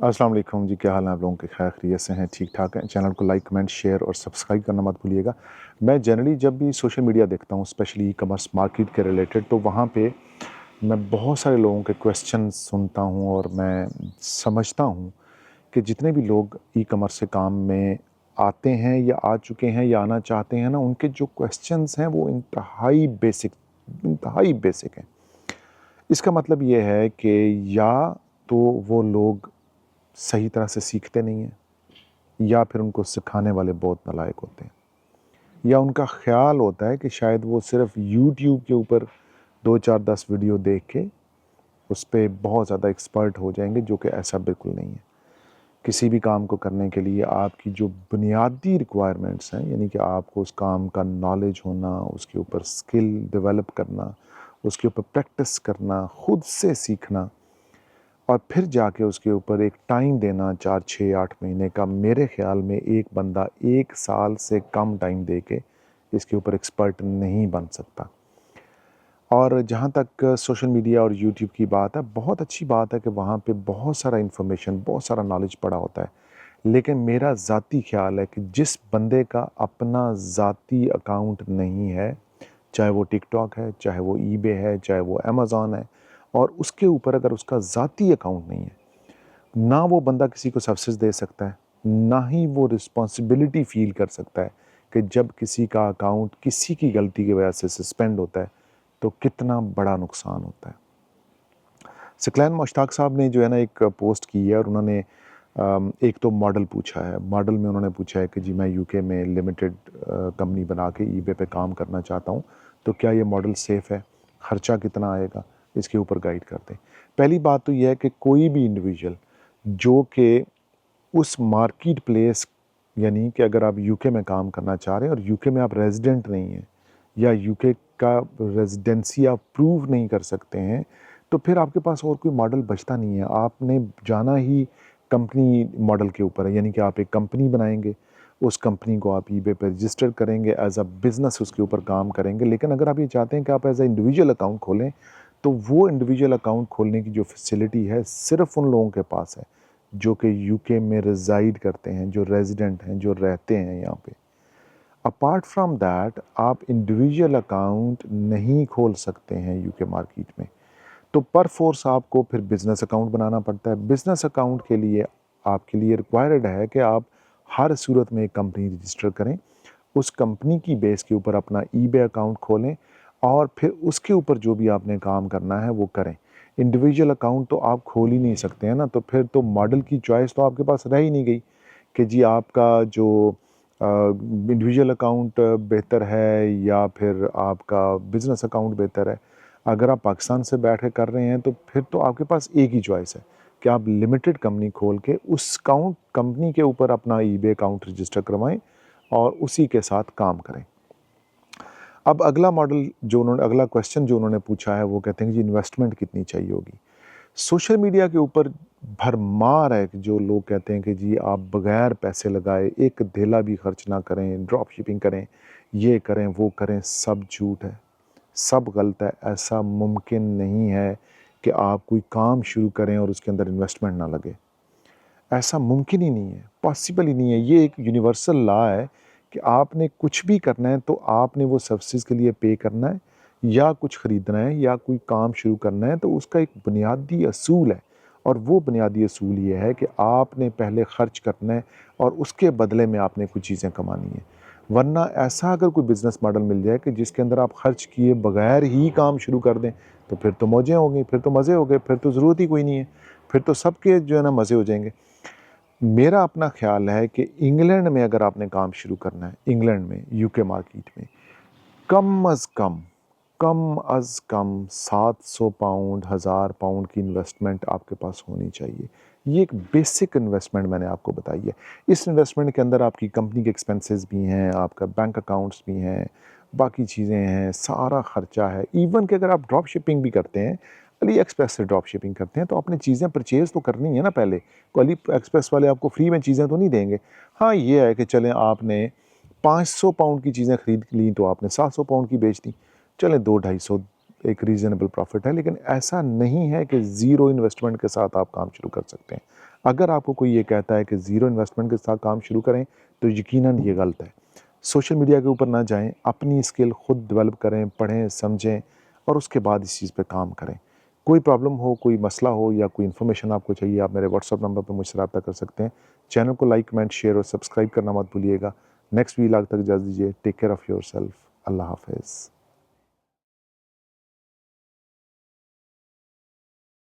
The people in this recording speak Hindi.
अस्सलाम वालेकुम जी, क्या हाल है आप लोगों के? खैर खैरियत से हैं, ठीक ठाक हैं? चैनल को लाइक, कमेंट, शेयर और सब्सक्राइब करना मत भूलिएगा। मैं जनरली जब भी सोशल मीडिया देखता हूँ, स्पेशली ई कॉमर्स मार्केट के रिलेटेड, तो वहाँ पे मैं बहुत सारे लोगों के क्वेश्चन सुनता हूँ और मैं समझता हूँ कि जितने भी लोग ई कॉमर्स से काम में आते हैं या आ चुके हैं या आना चाहते हैं ना, उनके जो क्वेश्चंस हैं वो इंतहाई बेसिक हैं। इसका मतलब ये है कि या तो वो लोग सही तरह से सीखते नहीं हैं, या फिर उनको सिखाने वाले बहुत नालायक होते हैं, या उनका ख्याल होता है कि शायद वो सिर्फ यूट्यूब के ऊपर 2 4 10 वीडियो देख के उस पे बहुत ज़्यादा एक्सपर्ट हो जाएंगे, जो कि ऐसा बिल्कुल नहीं है। किसी भी काम को करने के लिए आपकी जो बुनियादी रिक्वायरमेंट्स हैं, यानी कि आपको उस काम का नॉलेज होना, उसके ऊपर स्किल डेवलप करना, उसके ऊपर प्रैक्टिस करना, खुद से सीखना और फिर जाके उसके ऊपर एक टाइम देना 4 6 8 महीने का, मेरे ख़्याल में एक बंदा 1 साल से कम टाइम दे के इसके ऊपर एक्सपर्ट नहीं बन सकता। और जहाँ तक सोशल मीडिया और यूट्यूब की बात है, बहुत अच्छी बात है कि वहाँ पे बहुत सारा इन्फॉर्मेशन, बहुत सारा नॉलेज पड़ा होता है। लेकिन मेरा ज़ाती ख़्याल है कि जिस बंदे का अपना ज़ाती अकाउंट नहीं है, चाहे वो टिकटॉक है, चाहे वो ईबे है, चाहे वो अमेज़न है, और उसके ऊपर अगर उसका ज़ाती अकाउंट नहीं है, ना वो बंदा किसी को सर्विसेज दे सकता है, ना ही वो रिस्पॉन्सिबिलिटी फ़ील कर सकता है कि जब किसी का अकाउंट किसी की गलती की वजह से सस्पेंड होता है, तो कितना बड़ा नुकसान होता है। सकलैन मुश्ताक साहब ने जो है ना एक पोस्ट की है, और उन्होंने एक तो मॉडल पूछा है। मॉडल में उन्होंने पूछा है कि जी मैं यूके में लिमिटेड कंपनी बना के ईबे पे काम करना चाहता हूँ, तो क्या ये मॉडल सेफ़ है? खर्चा कितना आएगा? इसके ऊपर गाइड कर दें। पहली बात तो ये है कि कोई भी इंडिविजुअल जो कि उस मार्केट प्लेस, यानी कि अगर आप यूके में काम करना चाह रहे हैं और यूके में आप रेज़िडेंट नहीं हैं, या यूके का रेज़िडेंसी आप प्रूव नहीं कर सकते हैं, तो फिर आपके पास और कोई मॉडल बचता नहीं है। आपने जाना ही कंपनी मॉडल के ऊपर है, यानी कि आप एक कंपनी बनाएँगे, उस कंपनी को आप ईबे पे रजिस्टर करेंगे, एज़ अ बिज़नेस उसके ऊपर काम करेंगे। लेकिन अगर आप ये चाहते हैं कि आप एज़ अ इंडिविजुअल अकाउंट खोलें, तो वो इंडिविजुअल अकाउंट खोलने की जो फैसिलिटी है, सिर्फ़ उन लोगों के पास है जो कि यूके में रिज़ाइड करते हैं, जो रेज़िडेंट हैं, जो रहते हैं यहाँ पे। अपार्ट फ्रॉम दैट आप इंडिविजुअल अकाउंट नहीं खोल सकते हैं यूके मार्केट में। तो पर फोर्स आपको फिर बिज़नेस अकाउंट बनाना पड़ता है। बिज़नेस अकाउंट के लिए आपके लिए रिक्वायर्ड है कि आप हर सूरत में एक कंपनी रजिस्टर करें, उस कंपनी की बेस के ऊपर अपना ईबे अकाउंट खोलें और फिर उसके ऊपर जो भी आपने काम करना है वो करें। इंडिविजुअल अकाउंट तो आप खोल ही नहीं सकते हैं ना, तो फिर तो मॉडल की चॉइस तो आपके पास रह ही नहीं गई कि जी आपका जो इंडिविजुअल अकाउंट बेहतर है या फिर आपका बिज़नेस अकाउंट बेहतर है। अगर आप पाकिस्तान से बैठ के कर रहे हैं, तो फिर तो आपके पास एक ही चॉइस है कि आप लिमिटेड कंपनी खोल के उस कंपनी के ऊपर अपना ईबे अकाउंट रजिस्टर करवाएं और उसी के साथ काम करें। अब अगला क्वेश्चन जो उन्होंने पूछा है, वो कहते हैं कि जी इन्वेस्टमेंट कितनी चाहिए होगी। सोशल मीडिया के ऊपर भरमार है कि जो लोग कहते हैं कि जी आप बगैर पैसे लगाए एक धेला भी खर्च ना करें, ड्रॉप शिपिंग करें, ये करें, वो करें। सब झूठ है, सब गलत है। ऐसा मुमकिन नहीं है कि आप कोई काम शुरू करें और उसके अंदर इन्वेस्टमेंट ना लगे। ऐसा मुमकिन ही नहीं है, पॉसिबल ही नहीं है। ये एक यूनिवर्सल लॉ है कि आपने कुछ भी करना है तो आपने वो सर्विसेज के लिए पे करना है, या कुछ ख़रीदना है या कोई काम शुरू करना है, तो उसका एक बुनियादी असूल है। और वो बुनियादी असूल ये है कि आपने पहले ख़र्च करना है और उसके बदले में आपने कुछ चीज़ें कमानी है। वरना ऐसा अगर कोई बिज़नेस मॉडल मिल जाए कि जिसके अंदर आप ख़र्च किए बगैर ही काम शुरू कर दें, तो फिर तो मौजें हो गई, फिर तो मज़े हो गए, फिर तो ज़रूरत ही कोई नहीं है, फिर तो सबके जो है ना मज़े हो जाएंगे। मेरा अपना ख़्याल है कि इंग्लैंड में अगर आपने काम शुरू करना है, इंग्लैंड में, यूके मार्केट में, कम अज़ कम 700 पाउंड, 1000 पाउंड की इन्वेस्टमेंट आपके पास होनी चाहिए। ये एक बेसिक इन्वेस्टमेंट मैंने आपको बताई है। इस इन्वेस्टमेंट के अंदर आपकी कंपनी के एक्सपेंसेस भी हैं, आपका बैंक अकाउंट्स भी हैं, बाकी चीज़ें हैं, सारा ख़र्चा है। इवन कि अगर आप ड्रॉप शिपिंग भी करते हैं, अली एक्सप्रेस से ड्रॉप शिपिंग करते हैं, तो आपने चीज़ें परचेज़ तो करनी है ना पहले। अली एक्सप्रेस वाले आपको फ्री में चीज़ें तो नहीं देंगे। हाँ, ये है कि चलें आपने 500 पाउंड की चीज़ें ख़रीद ली तो आपने 700 पाउंड की बेच दी। चलें 2-250 एक रीज़नेबल प्रॉफ़िट है, लेकिन ऐसा नहीं है कि ज़ीरो इन्वेस्टमेंट के साथ आप काम शुरू कर सकते हैं। अगर आपको कोई ये कहता है कि ज़ीरो इन्वेस्टमेंट के साथ काम शुरू करें, तो यकीनन ये गलत है। सोशल मीडिया के ऊपर ना जाएँ, अपनी स्किल खुद डेवलप करें, पढ़ें, समझें और उसके बाद इस चीज़ पे काम करें। कोई प्रॉब्लम हो, कोई मसला हो या कोई इन्फॉर्मेशन आपको चाहिए, आप मेरे व्हाट्सएप नंबर पे मुझसे राब्ता कर सकते हैं। चैनल को लाइक, कमेंट, शेयर और सब्सक्राइब करना मत भूलिएगा। नेक्स्ट व्लॉग तक इजाज़त दीजिए। Take care of yourself. अल्लाह हाफ़िज़।